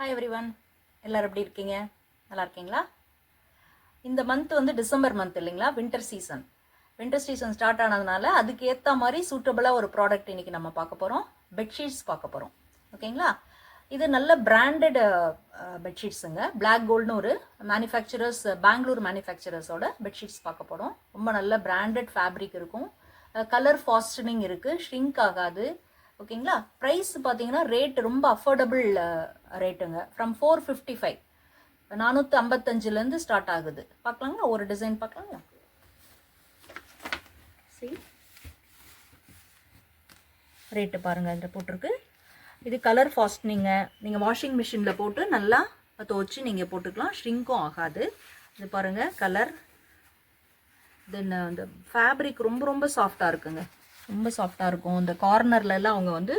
Hi everyone, எல்லோரும் எப்படி இருக்கீங்க? நல்லா இருக்கீங்களா? இந்த மந்த் வந்து டிசம்பர் மந்த் இல்லைங்களா, வின்டர் சீசன் ஸ்டார்ட் ஆனதுனால அதுக்கு ஏற்ற மாதிரி சூட்டபிளாக ஒரு ப்ராடக்ட் இன்றைக்கி நம்ம பார்க்க போகிறோம். பெட்ஷீட்ஸ் பார்க்க போகிறோம். ஓகேங்களா? இது நல்ல பிராண்டட் பெட்ஷீட்ஸுங்க. பிளாக் கோல்டுன்னு ஒரு மேனுஃபேக்சரர்ஸ், பெங்களூர் மேனுஃபேக்சரர்ஸோட பெட்ஷீட்ஸ் பார்க்க போகிறோம். ரொம்ப நல்ல பிராண்டட் ஃபேப்ரிக் இருக்கும், கலர் ஃபாஸ்டனிங் இருக்குது, ஷ்ரிங்க் ஆகாது. ஓகேங்களா? ப்ரைஸ் பார்த்தீங்கன்னா ரேட் ரொம்ப அஃபோர்டபுள் ரேட்டுங்க. ஃப்ரம் 455 455லேருந்து ஸ்டார்ட் ஆகுது. பார்க்கலாங்களா? ஒரு டிசைன் பார்க்கலாங்களா? சரி, ரேட்டு பாருங்கள் இதில் போட்டிருக்கு. இது கலர் ஃபாஸ்டனிங்க. நீங்கள் வாஷிங் மிஷினில் போட்டு நல்லா துவச்சி நீங்கள் போட்டுக்கலாம், ஷ்ரிங்க்கும் ஆகாது. இது பாருங்கள் கலர். தென் அந்த ஃபேப்ரிக் ரொம்ப ரொம்ப சாஃப்டாக இருக்குங்க, ரொம்ப சாஃப்டாக இருக்கும். இந்த கார்னர்லலாம் அவங்க வந்து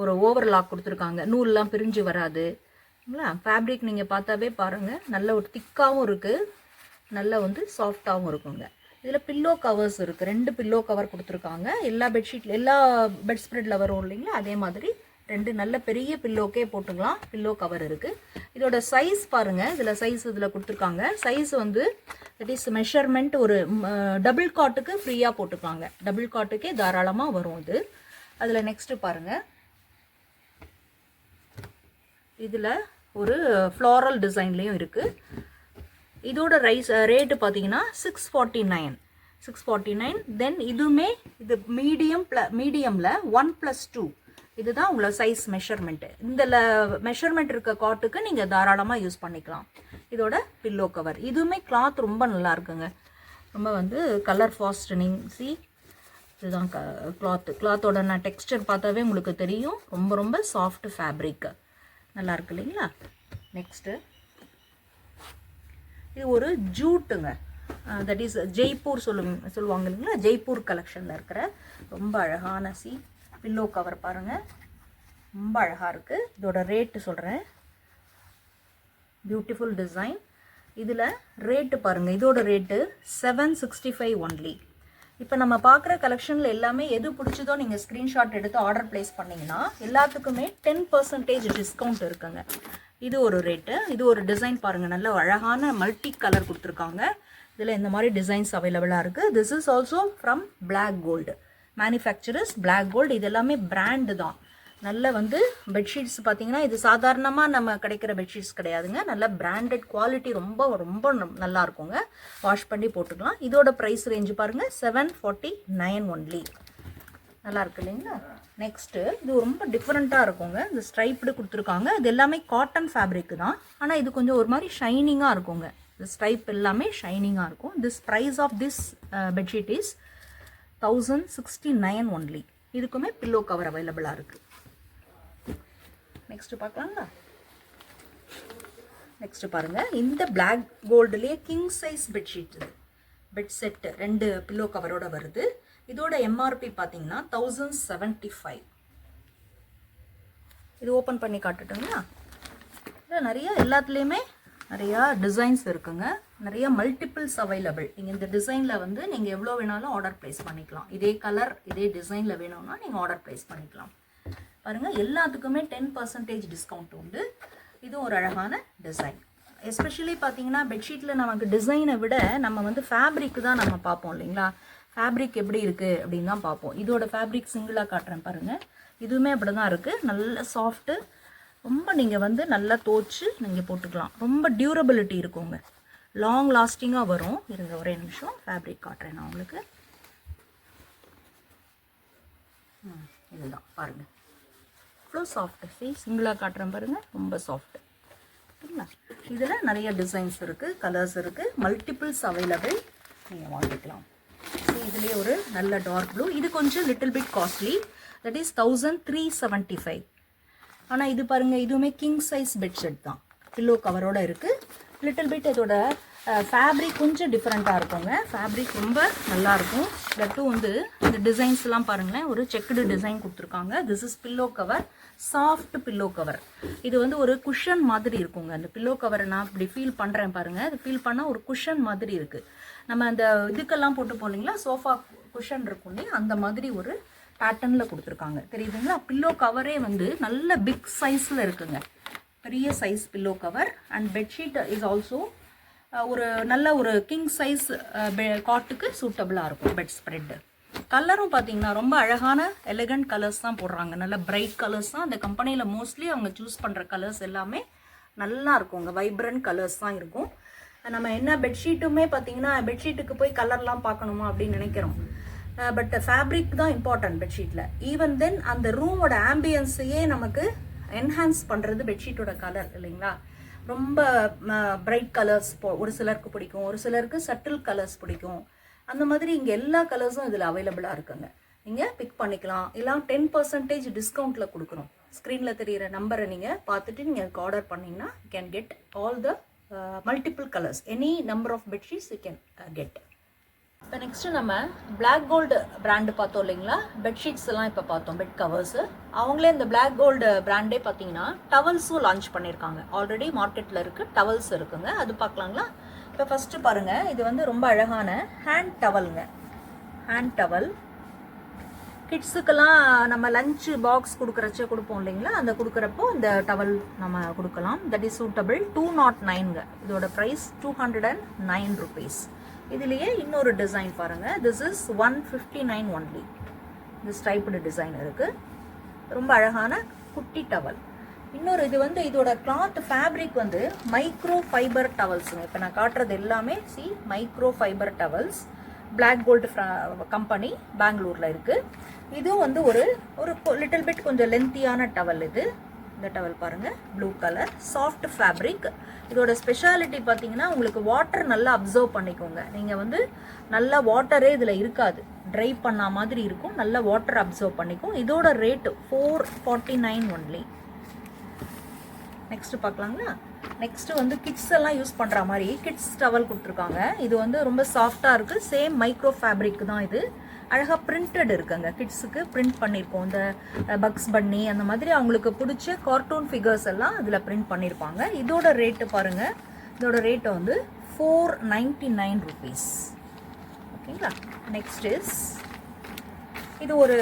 ஒரு ஓவர்லாக் கொடுத்துருக்காங்க, நூல்லாம் பிரிஞ்சு வராது. இல்லைங்களா? ஃபேப்ரிக் நீங்கள் பார்த்தாவே பாருங்கள், நல்ல ஒரு திக்காகவும் இருக்குது, நல்ல வந்து சாஃப்டாகவும் இருக்குங்க. இதில் பில்லோ கவர்ஸ் இருக்குது, 2 பில்லோ கவர் கொடுத்துருக்காங்க. எல்லா பெட்ஷீட்டில் எல்லா பெட் ஸ்ப்ரெட்டில் வரும் இல்லைங்களா, அதே மாதிரி 2 நல்ல பெரிய பில்லோக்கே போட்டுக்கலாம், பில்லோ கவர் இருக்குது. இதோட சைஸ் பாருங்கள், இதில் சைஸ் இதில் கொடுத்துருக்காங்க. சைஸ் வந்து தட் இஸ் மெஷர்மெண்ட் ஒரு டபுள் காட்டுக்கு ஃப்ரீயாக போட்டுக்கலாங்க, டபுள் காட்டுக்கே தாராளமாக வரும் இது. அதில் நெக்ஸ்ட்டு பாருங்கள், இதில் ஒரு ஃப்ளாரல் டிசைன்லேயும் இருக்குது. இதோட ரேட்டு பார்த்தீங்கன்னா 649. தென் இதுவுமே இது மீடியமில் 1+2 இதுதான் உங்களோட சைஸ் மெஷர்மெண்ட்டு. இந்த மெஷர்மெண்ட் இருக்க காட்டுக்கு நீங்கள் தாராளமாக யூஸ் பண்ணிக்கலாம். இதோட பில்லோ கவர் இதுவுமே கிளாத் ரொம்ப நல்லா இருக்குங்க, ரொம்ப வந்து கலர் ஃபாஸ்டனிங். இதுதான் கிளாத்தோட நான் டெக்ஸ்டர் பார்த்தாவே உங்களுக்கு தெரியும், ரொம்ப ரொம்ப சாஃப்ட் ஃபேப்ரிக், நல்லா இருக்கு இல்லைங்களா? நெக்ஸ்ட்டு இது ஒரு ஜூட்டுங்க, தட் இஸ் ஜெய்ப்பூர் சொல்லுவாங்க இல்லைங்களா, ஜெய்ப்பூர் கலெக்ஷனில் இருக்கிற ரொம்ப அழகான பில்லோ கவர் பாருங்கள், ரொம்ப அழகாக இருக்குது. இதோட ரேட்டு சொல்கிறேன், பியூட்டிஃபுல் டிசைன். இதில் ரேட்டு பாருங்கள், இதோட ரேட்டு 765 ஒன்லி. இப்போ நம்ம பார்க்குற கலெக்ஷனில் எல்லாமே எது பிடிச்சதோ நீங்கள் ஸ்க்ரீன்ஷாட் எடுத்து ஆர்டர் ப்ளேஸ் பண்ணிங்கன்னா எல்லாத்துக்குமே 10% டிஸ்கவுண்ட் இருக்குங்க. இது ஒரு ரேட்டு. இது ஒரு டிசைன் பாருங்கள், நல்ல அழகான மல்டி கலர் கொடுத்துருக்காங்க. இதில் இந்த மாதிரி டிசைன்ஸ் அவைலபிளாக இருக்குது. This is also from Black Gold manufacturers, Black Gold. இது எல்லாமே பிராண்டு தான். நல்ல வந்து பெட்ஷீட்ஸ் பார்த்தீங்கன்னா இது சாதாரணமாக நம்ம கிடைக்கிற பெட்ஷீட்ஸ் கிடையாதுங்க, நல்ல பிராண்டட் குவாலிட்டி, ரொம்ப ரொம்ப நல்லா இருக்குங்க. வாஷ் பண்ணி போட்டுக்கலாம். இதோட ப்ரைஸ் ரேஞ்சு பாருங்கள் 749 ஒன்லி. நல்லா இருக்கு இல்லைங்களா? நெக்ஸ்ட்டு இது ரொம்ப டிஃப்ரெண்ட்டாக இருக்குங்க. இந்த ஸ்ட்ரைப்டு கொடுத்துருக்காங்க. இது எல்லாமே காட்டன் ஃபேப்ரிக் தான், ஆனால் இது கொஞ்சம் ஒரு மாதிரி ஷைனிங்காக இருக்குங்க. இந்த ஸ்ட்ரைப் எல்லாமே ஷைனிங்காக இருக்கும். This price of this bedsheet is 1069 only. இதுக்குமே பில்லோ கவர் அவைலபிளாக இருக்குது. நெக்ஸ்ட்டு பார்க்கலாங்களா? நெக்ஸ்ட்டு பாருங்கள், இந்த பிளாக் கோல்டுலேயே கிங் சைஸ் பெட்ஷீட், இது பெட் செட்டு 2 பில்லோ கவரோட வருது. இதோட எம்ஆர்பி பார்த்தீங்கன்னா 1075. இது ஓப்பன் பண்ணி காட்டுட்டுங்களா? இதில் நிறைய எல்லாத்துலேயுமே நிறையா டிசைன்ஸ் இருக்குங்க, நிறைய மல்டிபிள்ஸ் அவைலபிள். நீங்கள் இந்த டிசைனில் வந்து நீங்கள் எவ்வளோ வேணாலும் ஆர்டர் ப்ளேஸ் பண்ணிக்கலாம். இதே கலர் இதே டிசைனில் வேணும்னா நீங்கள் ஆர்டர் ப்ளேஸ் பண்ணிக்கலாம். பாருங்கள், எல்லாத்துக்குமே 10% டிஸ்கவுண்ட் உண்டு. இது ஒரு அழகான டிசைன். எஸ்பெஷலி பார்த்தீங்கன்னா பெட்ஷீட்டில் நமக்கு டிசைனை விட நம்ம வந்து ஃபேப்ரிக் தான் நம்ம பார்ப்போம் இல்லைங்களா, ஃபேப்ரிக் எப்படி இருக்குது அப்படின்னு தான் பார்ப்போம். இதோட ஃபேப்ரிக் சிங்கிளாக காட்டுறேன் பாருங்கள், இதுவுமே அப்படி தான் இருக்குது, நல்ல சாஃப்ட்டு, ரொம்ப நீங்கள் வந்து நல்லா தோச்சு நீங்கள் போட்டுக்கலாம், ரொம்ப டியூரபிலிட்டி இருக்குங்க, லாங் லாஸ்டிங்காக வரும். இருங்க ஒரே நிமிஷம் ஃபேப்ரிக் காட்டுறேன் நான் உங்களுக்கு. இதுதான் பாருங்கள், இவ்வளோ சாஃப்ட்டு. சிங்கிளாக காட்டுறேன் பாருங்கள், ரொம்ப சாஃப்ட்டு. சரிங்களா? இதில் நிறைய டிசைன்ஸ் இருக்குது, கலர்ஸ் இருக்குது, மல்டிபிள்ஸ் அவைலபிள், நீங்கள் வாங்கிக்கலாம். இதுலேயே ஒரு நல்ல டார்க் ப்ளூ, இது கொஞ்சம் little bit costly, that is 1375. ஆனால் இது பாருங்கள், இதுவுமே கிங் சைஸ் பெட்ஷீட் தான், பில்லோ கவரோடு இருக்குது. லிட்டில் பிட் இதோட ஃபேப்ரிக் கொஞ்சம் டிஃப்ரெண்ட்டாக இருக்குங்க, ஃபேப்ரிக் ரொம்ப நல்லாயிருக்கும். தட்டும் வந்து இந்த டிசைன்ஸ்லாம் பாருங்களேன், ஒரு செக்குடு டிசைன் கொடுத்துருக்காங்க. This is pillow cover, soft pillow cover. இது வந்து ஒரு குஷன் மாதிரி இருக்குங்க. அந்த பில்லோ கவரை நான் இப்படி ஃபீல் பண்ணுறேன் பாருங்கள், அது ஃபீல் பண்ணால் ஒரு குஷன் மாதிரி இருக்குது. நம்ம அந்த இதுக்கெல்லாம் போட்டு போனீங்களா, சோஃபா குஷன் இருக்கும் இல்லையா, அந்த மாதிரி ஒரு பேட்டர்னில் கொடுத்துருக்காங்க. தெரியுதுங்களா? பில்லோ கவரே வந்து நல்ல பிக் சைஸில் இருக்குங்க. பெரிய size pillow cover. And bedsheet is also ஒரு நல்ல ஒரு கிங் சைஸ் காட்டுக்கு சூட்டபிளாக இருக்கும் பெட் ஸ்ப்ரெட்டு. கலரும் பார்த்தீங்கன்னா ரொம்ப அழகான எலிகண்ட் கலர்ஸ் தான் போடுறாங்க. நல்ல பிரைட் கலர்ஸ் தான் அந்த கம்பெனியில் மோஸ்ட்லி அவங்க சூஸ் பண்ணுற கலர்ஸ் எல்லாமே நல்லா இருக்குங்க. வைப்ரண்ட் கலர்ஸ் தான் இருக்கும். நம்ம என்ன பெட்ஷீட்டுமே பார்த்தீங்கன்னா பெட்ஷீட்டுக்கு போய் கலர்லாம் பார்க்கணுமா அப்படின்னு நினைக்கிறோம். பட் ஃபேப்ரிக் தான் இம்பார்ட்டன்ட் பெட்ஷீட்டில். ஈவன் தென் அந்த ரூமோட ஆம்பியன்ஸையே நமக்கு என்ஹான்ஸ் பண்ணுறது பெட்ஷீட்டோட கலர் இல்லைங்களா. ரொம்ப பிரைட் கலர்ஸ் ஒரு சிலருக்கு பிடிக்கும், ஒரு சிலருக்கு சட்டில் கலர்ஸ் பிடிக்கும். அந்த மாதிரி இங்கே எல்லா கலர்ஸும் இதில் அவைலபிளாக இருக்குங்க. நீங்கள் பிக் பண்ணிக்கலாம். இல்லை 10% டிஸ்கவுண்ட்டில் கொடுக்குறோம். ஸ்க்ரீனில் தெரிகிற நம்பரை நீங்கள் பார்த்துட்டு நீங்கள் அதுக்கு ஆர்டர் பண்ணிங்கன்னா you can get all the multiple colours. Any number of bedsheets you can get. இப்போ நெக்ஸ்ட்டு நம்ம பிளாக் கோல்டு பிராண்டு பார்த்தோம் இல்லைங்களா. பெட்ஷீட்ஸ் எல்லாம் இப்போ பார்த்தோம், பெட் கவர்ஸு. அவங்களே இந்த பிளாக் கோல்டு பிராண்டே பார்த்தீங்கன்னா டவல்ஸும் லான்ச் பண்ணியிருக்காங்க. ஆல்ரெடி மார்க்கெட்டில் இருக்குது, டவல்ஸ் இருக்குங்க. அது பார்க்கலாங்களா. இப்போ ஃபஸ்ட்டு பாருங்கள், இது வந்து ரொம்ப அழகான ஹேண்ட் டவலுங்க. ஹேண்ட் டவல் கிட்ஸுக்கெல்லாம் நம்ம லஞ்ச் பாக்ஸ் கொடுக்குறச்ச கொடுப்போம் இல்லைங்களா. அந்த கொடுக்குறப்போ இந்த டவல் நம்ம கொடுக்கலாம். That is suitable. 209ங்க. இதோட ப்ரைஸ் 209 rupees. இதுலேயே இன்னொரு டிசைன் பாருங்கள். This is 159 only. இந்த ஸ்டைப்டு டிசைன் இருக்குது. ரொம்ப அழகான குட்டி டவல். இன்னொரு இது வந்து இதோட கிளாத் ஃபேப்ரிக் வந்து மைக்ரோ ஃபைபர் டவல்ஸுங்க. இப்போ நான் காட்டுறது எல்லாமே micro fibre towels. Black Gold company பெங்களூரில் இருக்குது. இதுவும் வந்து ஒரு லிட்டில் பிட் கொஞ்சம் லென்த்தியான டவல். இது இந்த டவல் பாருங்கள், ப்ளூ கலர், சாஃப்ட் ஃபேப்ரிக். இதோட ஸ்பெஷாலிட்டி பார்த்தீங்கன்னா உங்களுக்கு வாட்டர் நல்லா அப்சர்வ் பண்ணிக்கோங்க. நீங்கள் வந்து நல்லா வாட்டரே இதில் இருக்காது, ட்ரை பண்ண மாதிரி இருக்கும். நல்லா வாட்டர் அப்சர்வ் பண்ணிக்கும். இதோட ரேட்டு 449 ஒன்லி. நெக்ஸ்ட் பார்க்கலாங்களா. நெக்ஸ்ட்டு வந்து கிட்ஸ் எல்லாம் யூஸ் பண்ணுற மாதிரி கிட்ஸ் டவல் கொடுத்துருக்காங்க. இது வந்து ரொம்ப சாஃப்டாக இருக்குது. சேம் மைக்ரோ ஃபேப்ரிக் தான். இது அழகாக பிரிண்டட் இருக்குங்க. கிட்ஸுக்கு பிரிண்ட் பண்ணியிருக்கோம். இந்த பக்ஸ் பன்னி அந்த மாதிரி அவங்களுக்கு பிடிச்ச கார்ட்டூன் ஃபிகர்ஸ் எல்லாம் இதில் பிரிண்ட் பண்ணியிருப்பாங்க. இதோட ரேட்டு பாருங்கள். இதோட ரேட்டு வந்து 499 rupees. ஓகேங்களா. நெக்ஸ்ட் இஸ் இது ஒரு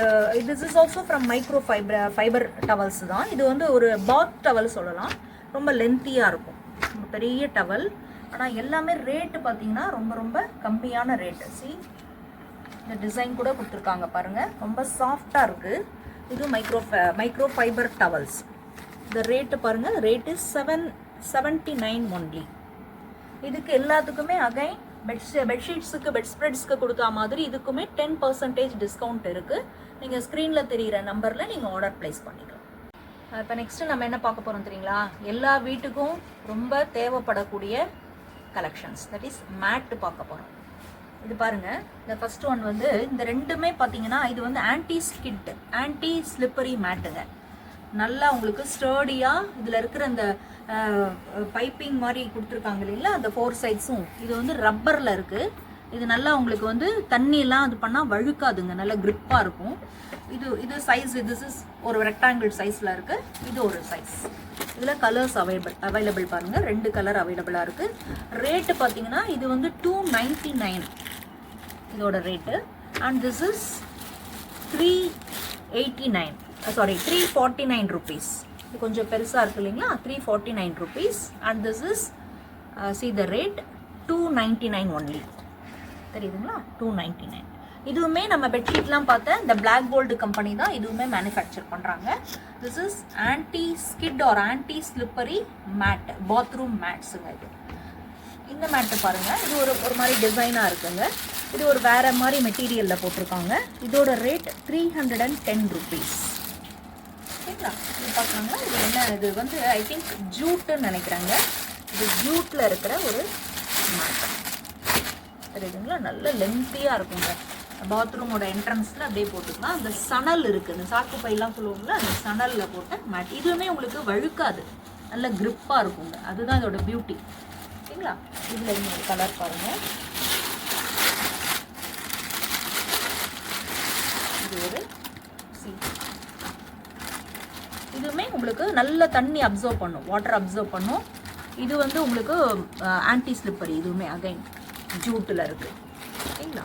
this is also from micro fibre towels தான். இது வந்து ஒரு பாத் டவல் சொல்லலாம். ரொம்ப லென்த்தியாக இருக்கும், ரொம்ப பெரிய டவல். ஆனால் எல்லாமே ரேட்டு பார்த்தீங்கன்னா ரொம்ப ரொம்ப கம்மியான ரேட்டு. இந்த டிசைன் கூட கொடுத்துருக்காங்க பாருங்கள். ரொம்ப சாஃப்டாக இருக்குது. இது மைக்ரோ ஃபைபர் டவல்ஸ். இந்த ரேட்டு பாருங்கள். Rate 779 only. இதுக்கு எல்லாத்துக்குமே அகைன் பெட்ஷீட்ஸுக்கு பெட் ஸ்ப்ரெட்ஸ்க்கு கொடுத்தா மாதிரி இதுக்குமே 10% டிஸ்கவுண்ட் இருக்குது. நீங்கள் ஸ்க்ரீனில் தெரிகிற நம்பரில் நீங்கள் ஆர்டர் ப்ளேஸ் பண்ணிக்கலாம். இப்போ நெக்ஸ்ட்டு நம்ம என்ன பார்க்க போகிறோம் தெரியுங்களா. எல்லா வீட்டுக்கும் ரொம்ப தேவைப்படக்கூடிய கலெக்ஷன்ஸ், தட் இஸ் மேட்டு பார்க்க போகிறோம். இது பாருங்கள். இந்த ஃபர்ஸ்ட் ஒன் வந்து இந்த ரெண்டுமே பார்த்தீங்கன்னா இது வந்து ஆன்டி ஸ்லிப்பரி மேட்டுங்க. நல்லா உங்களுக்கு ஸ்டர்டியாக இதில் இருக்கிற அந்த பைப்பிங் மாதிரி கொடுத்துருக்காங்க இல்லைங்களா. அந்த 4 சைட்ஸும் இது வந்து ரப்பரில் இருக்குது. இது நல்லா உங்களுக்கு வந்து தண்ணியெல்லாம் இது பண்ணால் வழுக்காதுங்க. நல்லா கிரிப்பாக இருக்கும். இது சைஸ் திஸ் இஸ் ஒரு ரெக்டாங்கிள் சைஸில் இருக்குது. இது ஒரு சைஸ். இதில் கலர்ஸ் அவைலபிள் பாருங்கள். 2 கலர் அவைலபிளாக இருக்குது. ரேட்டு பார்த்தீங்கன்னா இது வந்து 299 இதோட rate. And this is 349 rupees. இது கொஞ்சம் பெருசாக இருக்குது இல்லைங்களா. 349 rupees. And this is see the rate 299 only. தெரியுதுங்களா. 299. இதுவுமே நம்ம பெட்ஷீட்லாம் பார்த்த இந்த பிளாக் கோல்டு கம்பெனி தான் இதுவுமே மேனுஃபேக்சர் பண்ணுறாங்க. This is anti skid or anti slippery mat, bathroom மேட்ஸுங்க. இது இந்த மேட்டு பாருங்கள். இது ஒரு மாதிரி டிசைனாக இருக்குங்க. இது ஒரு வேறு மாதிரி மெட்டீரியலில் போட்டிருக்காங்க. இதோட ரேட் 310 rupees. ஓகேங்களா. இது பார்க்கலாங்களா. இது என்ன, இது வந்து ஐ திங்க் ஜூட்டுன்னு நினைக்கிறாங்க. இது ஜூட்டில் இருக்கிற ஒரு மேட். தெரியுதுங்களா. நல்ல லென்த்தியாக இருக்குங்க. பாத்ரூமோட என்ட்ரன்ஸில் அப்படியே போட்டுக்கலாம். அந்த சணல் இருக்குது, இந்த சாக்கு பையெல்லாம் சொல்லுவோம்ல, அந்த சணலில் போட்ட மேட். இதுவுமே உங்களுக்கு வழுக்காது, நல்ல கிரிப்பாக இருக்குங்க. அதுதான் இதோட பியூட்டி. ஓகேங்களா. இதில் இன்னொரு கலர் பாருங்கள். இது ஒரு இதுவுமே உங்களுக்கு நல்ல தண்ணி அப்சர்வ் பண்ணும், வாட்டர் அப்சர்வ் பண்ணும். இது வந்து உங்களுக்கு ஆன்டி ஸ்லிப்பரி. இதுவுமே அகைன் ஜூட்டில் இருக்குது. ஓகேங்களா.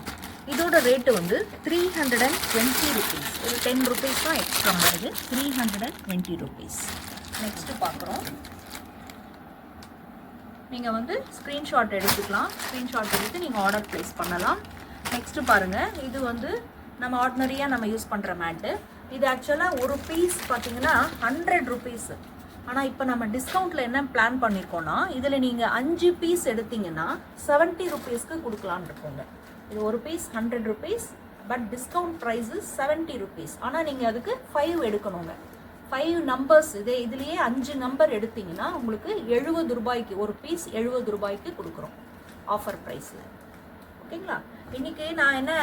இதோட ரேட்டு வந்து 320 rupees. ஒரு 10 rupees தான் எக்ஸ்ட்ரா வருது. 320 rupees. நெக்ஸ்ட்டு பார்க்குறோம். நீங்கள் வந்து ஸ்க்ரீன்ஷாட் எடுத்துக்கலாம். ஸ்க்ரீன்ஷாட் எடுத்து நீங்கள் ஆர்டர் ப்ளேஸ் பண்ணலாம். நெக்ஸ்ட்டு பாருங்கள், இது வந்து நம்ம ஆர்டினரியாக நம்ம யூஸ் பண்ணுற மேட்டு. இது ஆக்சுவலாக ஒரு பீஸ் பார்த்தீங்கன்னா 100 ருபீஸ். ஆனால் இப்போ நம்ம டிஸ்கவுண்ட்டில் என்ன பிளான் பண்ணியிருக்கோன்னா, இதில் நீங்கள் 5 பீஸ் எடுத்தீங்கன்னா 70 ருபீஸ்க்கு கொடுக்கலான்னு இருக்கோங்க. இது ஒரு piece 100 rupees, but discount price 70 rupees. ஆனால் நீங்கள் அதுக்கு 5 எடுக்கணுங்க. 5 நம்பர்ஸ் இதுலேயே 5 நம்பர் எடுத்தீங்கன்னா உங்களுக்கு 70 ரூபாய்க்கு ஒரு பீஸ் 70 ரூபாய்க்கு கொடுக்குறோம் ஆஃபர் ப்ரைஸில். ஓகேங்களா? இன்றைக்கி நான் என்ன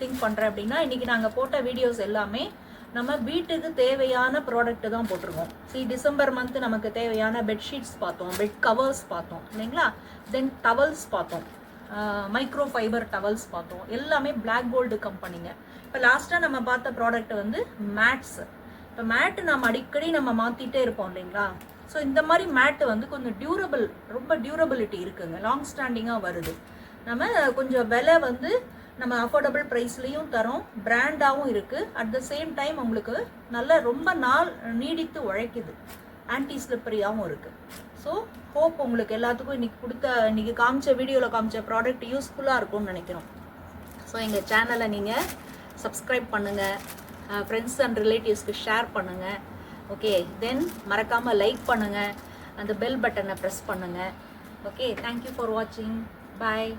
திங்க் பண்ணுறேன் அப்படின்னா, இன்றைக்கி நாங்கள் போட்ட வீடியோஸ் எல்லாமே நம்ம வீட்டுக்கு தேவையான ப்ராடக்ட்டு தான் போட்டிருக்கோம். டிசம்பர் மந்த்து நமக்கு தேவையான பெட்ஷீட்ஸ் பார்த்தோம், பெட் கவர்ஸ் பார்த்தோம் இல்லைங்களா, தென் டவல்ஸ் பார்த்தோம், மைக்ரோ ஃபைபர் டவல்ஸ் பார்த்தோம். எல்லாமே பிளாக் கோல்டு கம்பெனிங்க. இப்போ லாஸ்ட்டாக நம்ம பார்த்த ப்ராடக்ட் வந்து மேட்ஸ். இப்போ மேட்டு நம்ம அடிக்கடி நம்ம மாற்றிட்டே இருப்போம் இல்லைங்களா. ஸோ இந்த மாதிரி மேட்டு வந்து கொஞ்சம் டியூரபிள், ரொம்ப டியூரபிலிட்டி இருக்குங்க, லாங் ஸ்டாண்டிங்காக வருது. நம்ம கொஞ்சம் விலை வந்து நம்ம அஃபோர்டபுள் ப்ரைஸ்லேயும் தரோம், பிராண்டாகவும் இருக்குது. அட் த சேம் டைம் உங்களுக்கு நல்ல ரொம்ப நாள் நீடித்து உழைக்குது, ஆன்டி ஸ்லிப்பரியாகவும் இருக்குது. ஸோ ஹோப் உங்களுக்கு எல்லாத்துக்கும் இன்றைக்கி காமிச்ச வீடியோவில் காமிச்ச ப்ராடக்ட் யூஸ்ஃபுல்லாக இருக்கும்னு நினைக்கிறோம். ஸோ எங்கள் சேனலை நீங்கள் சப்ஸ்கிரைப் பண்ணுங்கள், ஃப்ரெண்ட்ஸ் அண்ட் ரிலேட்டிவ்ஸ்க்கு ஷேர் பண்ணுங்கள். ஓகே, தென் மறக்காமல் லைக் பண்ணுங்கள், அந்த பெல் பட்டனை ப்ரெஸ் பண்ணுங்கள். ஓகே, தேங்க்யூ ஃபார் வாட்சிங். பாய்.